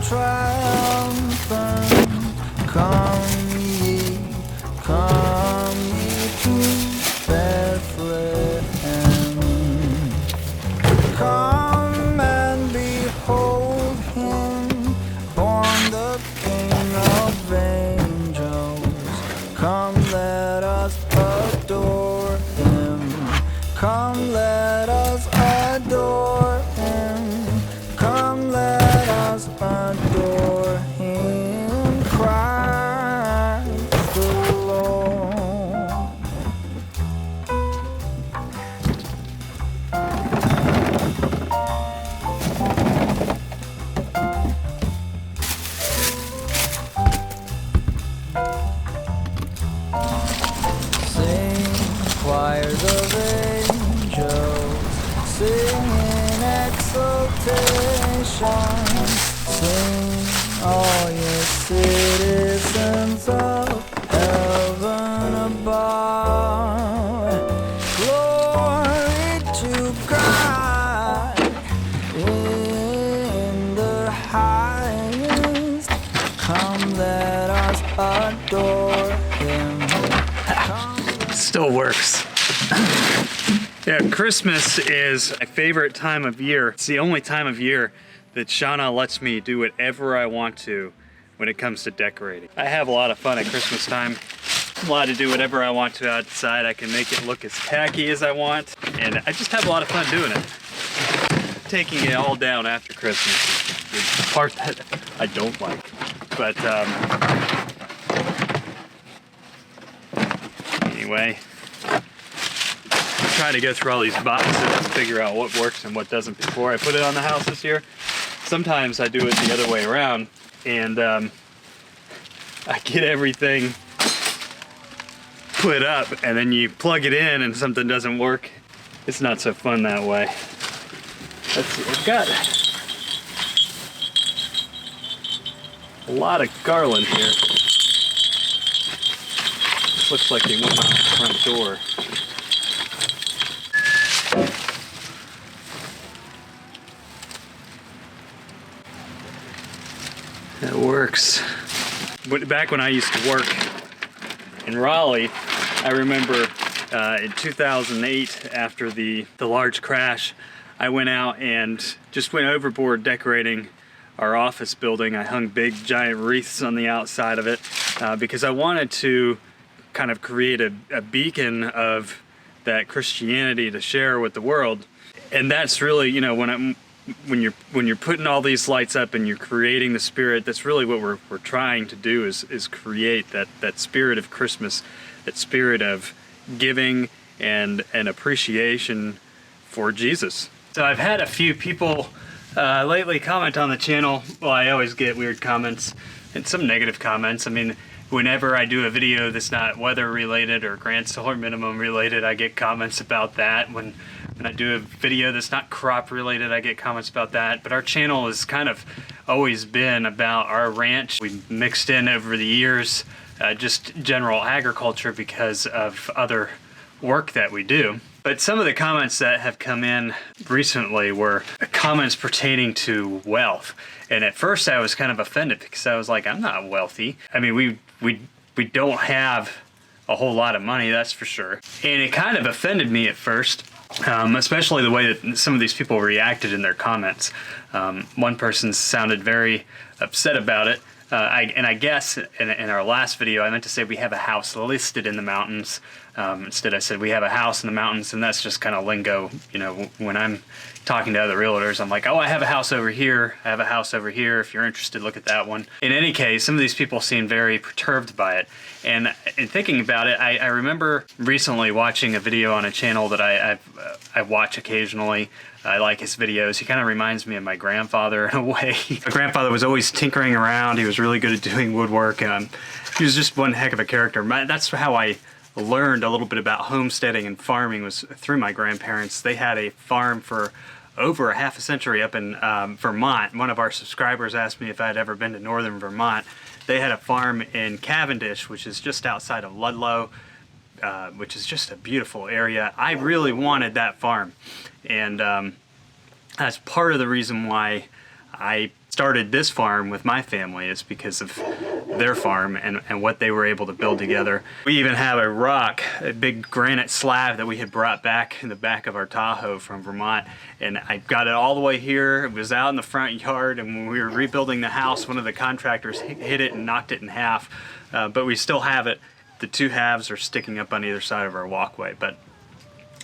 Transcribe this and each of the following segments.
triumphant. Come ye to Bethlehem. Come and behold him, born the King of angels. Come, let us adore him. Come, let us adore him. Come, let us adore him, Christ the Lord. Sing, choirs of angels, sing in exultation. Sing, all ye citizens of heaven above. Glory to God in the highest. Come, let us adore him. Still works. Yeah, Christmas is my favorite time of year. It's the only time of year that Shauna lets me do whatever I want to when it comes to decorating. I have a lot of fun at Christmas time. I'm allowed to do whatever I want to outside. I can make it look as tacky as I want, and I just have a lot of fun doing it. Taking it all down after Christmas is the part that I don't like. But anyway, try to go through all these boxes and figure out what works and what doesn't before I put it on the house this year. Sometimes I do it the other way around, and I get everything put up and then you plug it in and something doesn't work. It's not so fun that way. Let's see, I've got a lot of garland here. This looks like they went on the front door. That works. Back when I used to work in Raleigh, I remember in 2008, after the large crash, I went out and just went overboard decorating our office building. I hung big giant wreaths on the outside of it because I wanted to kind of create a beacon of that Christianity to share with the world. And that's really, you know, when you're putting all these lights up and you're creating the spirit, that's really what we're trying to do is create that spirit of Christmas, that spirit of giving and appreciation for Jesus. So I've had a few people lately comment on the channel. Well, I always get weird comments and some negative comments. I mean, whenever I do a video that's not weather related or grand solar minimum related, I get comments about that. When I do a video that's not crop related, I get comments about that. But our channel has kind of always been about our ranch. We mixed in over the years just general agriculture because of other work that we do. But some of the comments that have come in recently were comments pertaining to wealth. And at first I was kind of offended because I was like, I'm not wealthy. I mean, we don't have a whole lot of money, that's for sure. And it kind of offended me at first, especially the way that some of these people reacted in their comments. One person sounded very upset about it. I guess in our last video, I meant to say we have a house listed in the mountains. Instead, I said we have a house in the mountains, and that's just kind of lingo. You know, when I'm talking to other realtors, I'm like, oh, I have a house over here. I have a house over here. If you're interested, look at that one. In any case, some of these people seem very perturbed by it. And in thinking about it, I remember recently watching a video on a channel that I watch occasionally. I like his videos. He kind of reminds me of my grandfather in a way. My grandfather was always tinkering around. He was really good at doing woodwork. He was just one heck of a character. That's how I learned a little bit about homesteading and farming, was through my grandparents. They had a farm for over a half a century up in Vermont. One of our subscribers asked me if I had ever been to northern Vermont. They had a farm in Cavendish, which is just outside of Ludlow, which is just a beautiful area. I really wanted that farm, and that's part of the reason why I started this farm with my family is because of their farm and what they were able to build together. We even have a rock, a big granite slab that we had brought back in the back of our Tahoe from Vermont, and I got it all the way here. It was out in the front yard, and when we were rebuilding the house, one of the contractors hit it and knocked it in half, but we still have it. The two halves are sticking up on either side of our walkway, but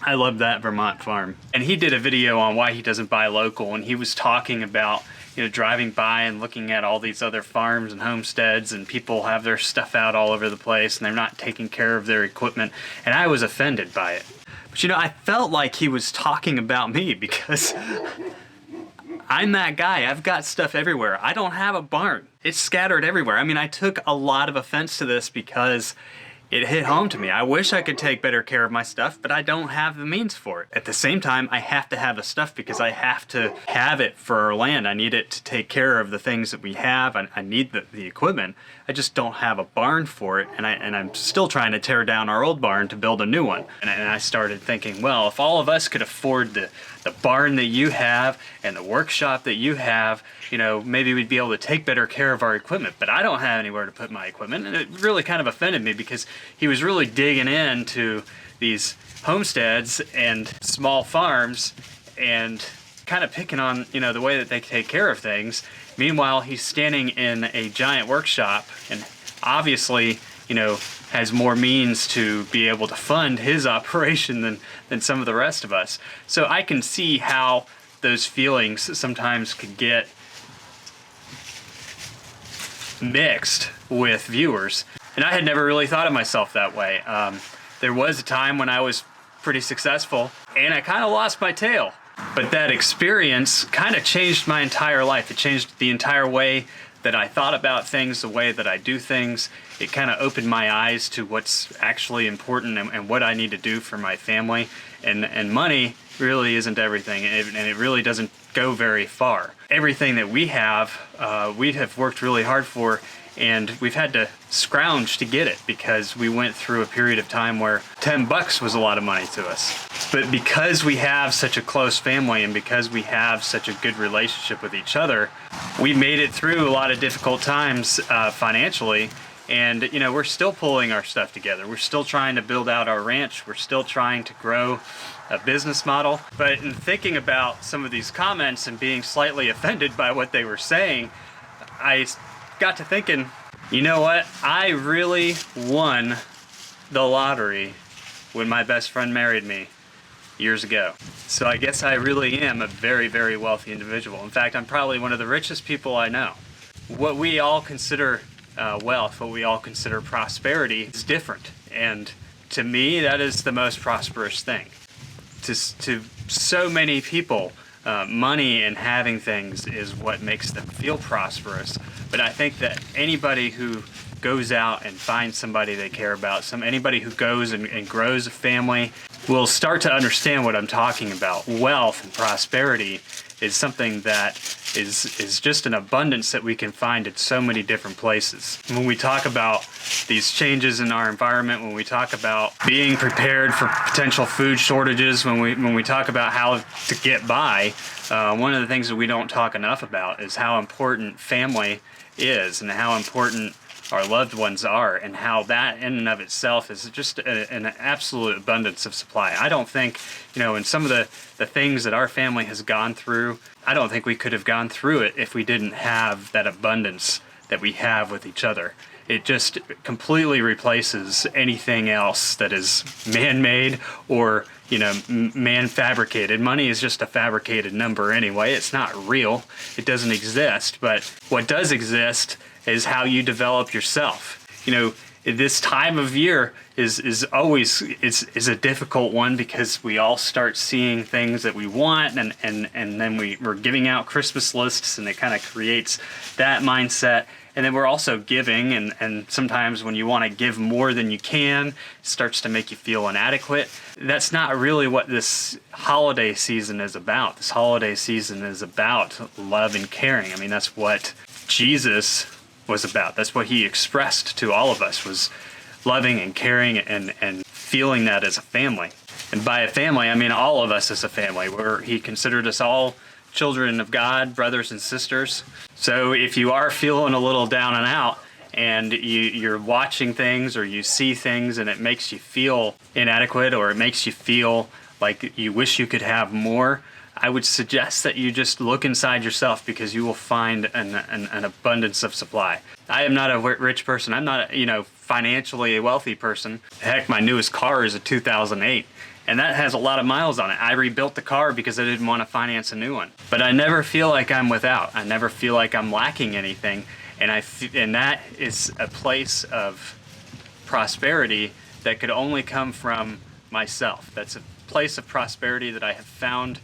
I love that Vermont farm. And he did a video on why he doesn't buy local, and he was talking about, driving by and looking at all these other farms and homesteads, and people have their stuff out all over the place and they're not taking care of their equipment, and I was offended by it. But I felt like he was talking about me because I'm that guy. I've got stuff everywhere. I don't have a barn. It's scattered everywhere. I mean, I took a lot of offense to this because it hit home to me. I wish I could take better care of my stuff, but I don't have the means for it. At the same time, I have to have the stuff because I have to have it for our land. I need it to take care of the things that we have. I need the equipment. I just don't have a barn for it, and I'm still trying to tear down our old barn to build a new one. And I started thinking, well, if all of us could afford the barn that you have and the workshop that you have, maybe we'd be able to take better care of our equipment. But I don't have anywhere to put my equipment, and it really kind of offended me because he was really digging into these homesteads and small farms and kind of picking on, the way that they take care of things. Meanwhile, he's standing in a giant workshop and obviously, has more means to be able to fund his operation than some of the rest of us. So I can see how those feelings sometimes could get mixed with viewers. And I had never really thought of myself that way. There was a time when I was pretty successful and I kind of lost my tail. But that experience kind of changed my entire life. It changed the entire way that I thought about things, the way that I do things. It kind of opened my eyes to what's actually important and what I need to do for my family. And money really isn't everything, and it really doesn't go very far. Everything that we have worked really hard for, and we've had to scrounge to get it because we went through a period of time where $10 was a lot of money to us. But because we have such a close family and because we have such a good relationship with each other, we made it through a lot of difficult times financially. And we're still pulling our stuff together. We're still trying to build out our ranch. We're still trying to grow a business model. But in thinking about some of these comments and being slightly offended by what they were saying, I got to thinking, you know what? I really won the lottery when my best friend married me years ago. So I guess I really am a very, very wealthy individual. In fact, I'm probably one of the richest people I know. What we all consider wealth, what we all consider prosperity, is different. And to me, that is the most prosperous thing. To so many people, money and having things is what makes them feel prosperous. But I think that anybody who goes out and finds somebody they care about, anybody who goes and grows a family, will start to understand what I'm talking about. Wealth and prosperity is something that is just an abundance that we can find at so many different places. When we talk about these changes in our environment, when we talk about being prepared for potential food shortages, when we talk about how to get by, one of the things that we don't talk enough about is how important family is and how important our loved ones are, and how that in and of itself is just an absolute abundance of supply. I don't think, in some of the things that our family has gone through, I don't think we could have gone through it if we didn't have that abundance that we have with each other. It just completely replaces anything else that is man-made or, man-fabricated. Money is just a fabricated number anyway. It's not real. It doesn't exist. But what does exist is how you develop yourself. This time of year is always a difficult one because we all start seeing things that we want and then we're giving out Christmas lists, and it kind of creates that mindset. And then we're also giving, and sometimes when you want to give more than you can, it starts to make you feel inadequate. That's not really what this holiday season is about. This holiday season is about love and caring. I mean, that's what Jesus was about. That's what he expressed to all of us, was loving and caring and feeling that as a family. And by a family, I mean all of us as a family, where he considered us all children of God, brothers and sisters. So if you are feeling a little down and out, and you're watching things or you see things and it makes you feel inadequate or it makes you feel like you wish you could have more, I would suggest that you just look inside yourself, because you will find an abundance of supply. I am not a rich person. I'm not, financially a wealthy person. Heck, my newest car is a 2008. And that has a lot of miles on it. I rebuilt the car because I didn't want to finance a new one. But I never feel like I'm without. I never feel like I'm lacking anything. And that is a place of prosperity that could only come from myself. That's a place of prosperity that I have found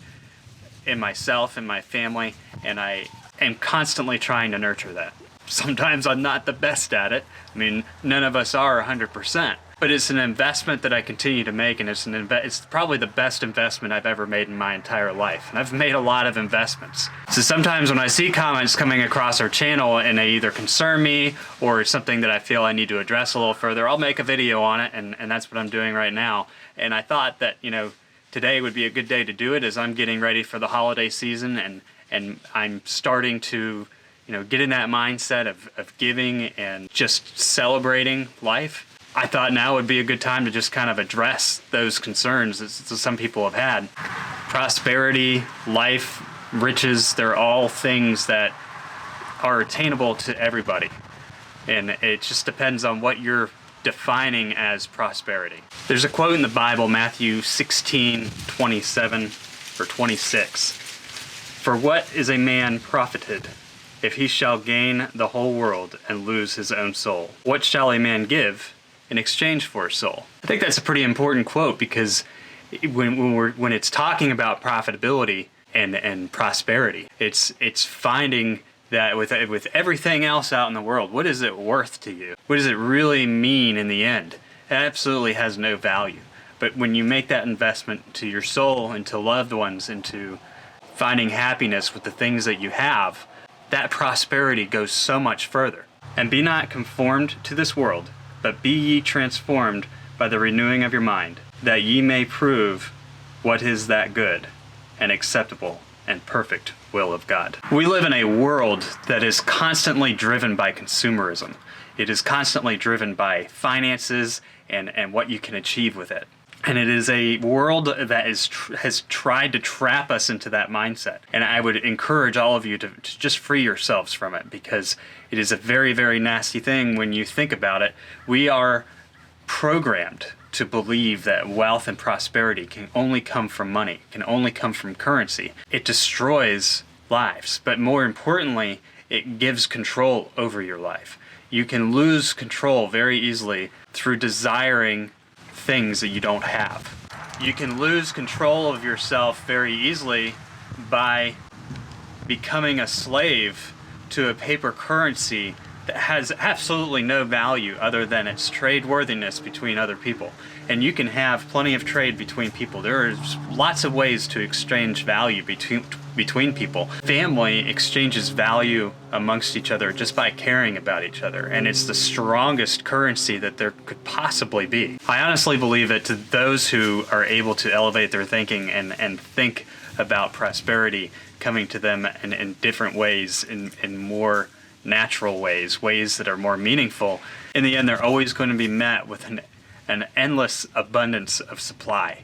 in myself and my family, and I am constantly trying to nurture that. Sometimes I'm not the best at it. I mean, none of us are 100%. But it's an investment that I continue to make, and it's probably the best investment I've ever made in my entire life. And I've made a lot of investments. So sometimes when I see comments coming across our channel and they either concern me or it's something that I feel I need to address a little further, I'll make a video on it, and that's what I'm doing right now. And I thought that, today would be a good day to do it, as I'm getting ready for the holiday season, and I'm starting to, get in that mindset of giving and just celebrating life. I thought now would be a good time to just kind of address those concerns that some people have had. Prosperity, life, riches, they're all things that are attainable to everybody. And it just depends on what you're defining as prosperity. There's a quote in the Bible, Matthew 16:27 or 26. "For what is a man profited, if he shall gain the whole world and lose his own soul? What shall a man give in exchange for his soul?" I think that's a pretty important quote, because when it's talking about profitability and prosperity, it's finding that with everything else out in the world, what is it worth to you? What does it really mean in the end? It absolutely has no value. But when you make that investment to your soul, into loved ones, into finding happiness with the things that you have, that prosperity goes so much further. "And be not conformed to this world, but be ye transformed by the renewing of your mind, that ye may prove what is that good and acceptable and perfect will of God." We live in a world that is constantly driven by consumerism. It is constantly driven by finances and what you can achieve with it. And it is a world that has tried to trap us into that mindset. And I would encourage all of you to just free yourselves from it, because it is a very, very nasty thing when you think about it. We are programmed to believe that wealth and prosperity can only come from money, can only come from currency. It destroys lives, but more importantly, it gives control over your life. You can lose control very easily through desiring things that you don't have. You can lose control of yourself very easily by becoming a slave to a paper currency that has absolutely no value other than its trade worthiness between other people. And you can have plenty of trade between people. There are lots of ways to exchange value between people. Family exchanges value amongst each other just by caring about each other, and it's the strongest currency that there could possibly be. I honestly believe that to those who are able to elevate their thinking and think about prosperity coming to them in different ways, in more natural ways that are more meaningful, in the end they're always going to be met with an endless abundance of supply.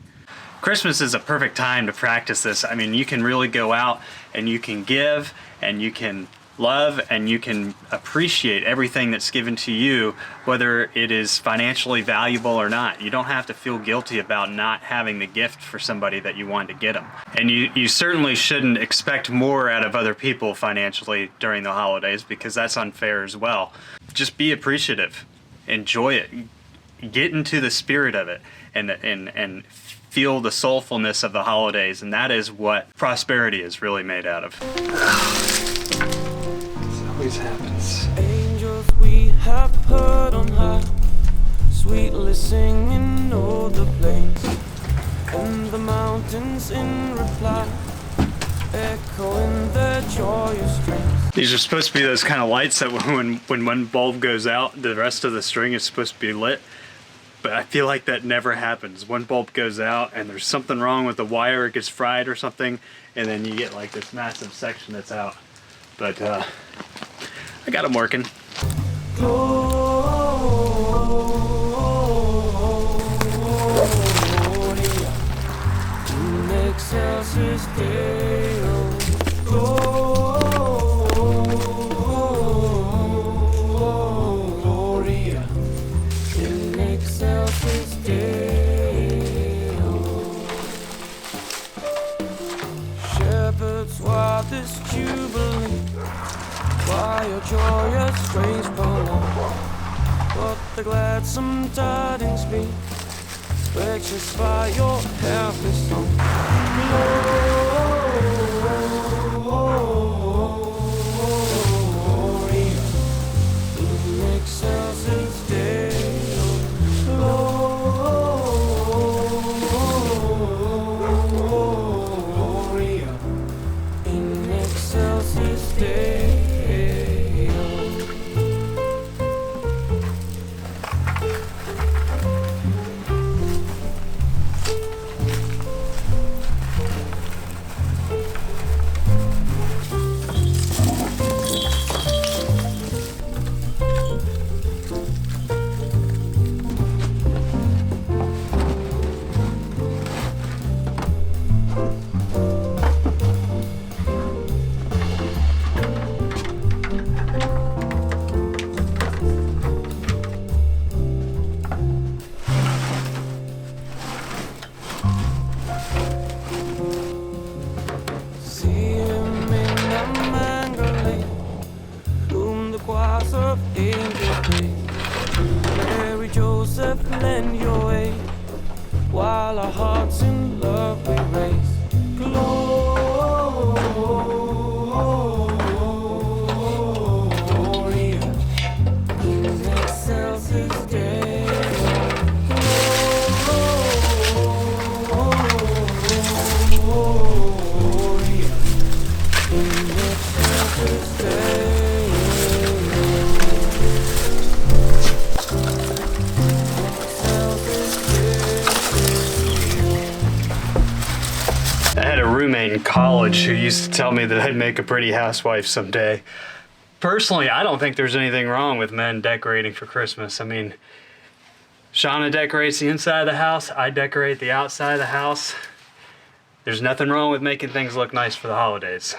Christmas is a perfect time to practice this. I mean, you can really go out and you can give and you can love and you can appreciate everything that's given to you, whether it is financially valuable or not. You don't have to feel guilty about not having the gift for somebody that you wanted to get them. And you certainly shouldn't expect more out of other people financially during the holidays, because that's unfair as well. Just be appreciative. Enjoy it. Get into the spirit of it and feel the soulfulness of the holidays, and that is what prosperity is really made out of. This always happens. Angels we have heard on high, sweetly singing o'er the plains, and the mountains in reply, echoing their joyous strains. These are supposed to be those kind of lights that when one bulb goes out, the rest of the string is supposed to be lit. But I feel like that never happens. One bulb goes out and there's something wrong with the wire, it gets fried or something, and then you get like this massive section that's out. but I got them working. Shepherds, why this jubilee? Why your joyous strange prolong? But the gladsome tidings be purchased by your happy song. Gloria in excelsis Deo. Gloria in excelsis Deo. See him in the mangle whom the choirs of angels praise. Mary, Joseph, lend your aid, while our hearts in love we raise. Gloria in excelsis Deo. Gloria in excelsis Deo. I had a roommate in college who used to tell me that I'd make a pretty housewife someday. Personally, I don't think there's anything wrong with men decorating for Christmas. I mean, Shauna decorates the inside of the house, I decorate the outside of the house. There's nothing wrong with making things look nice for the holidays.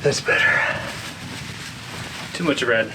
That's better. Too much red.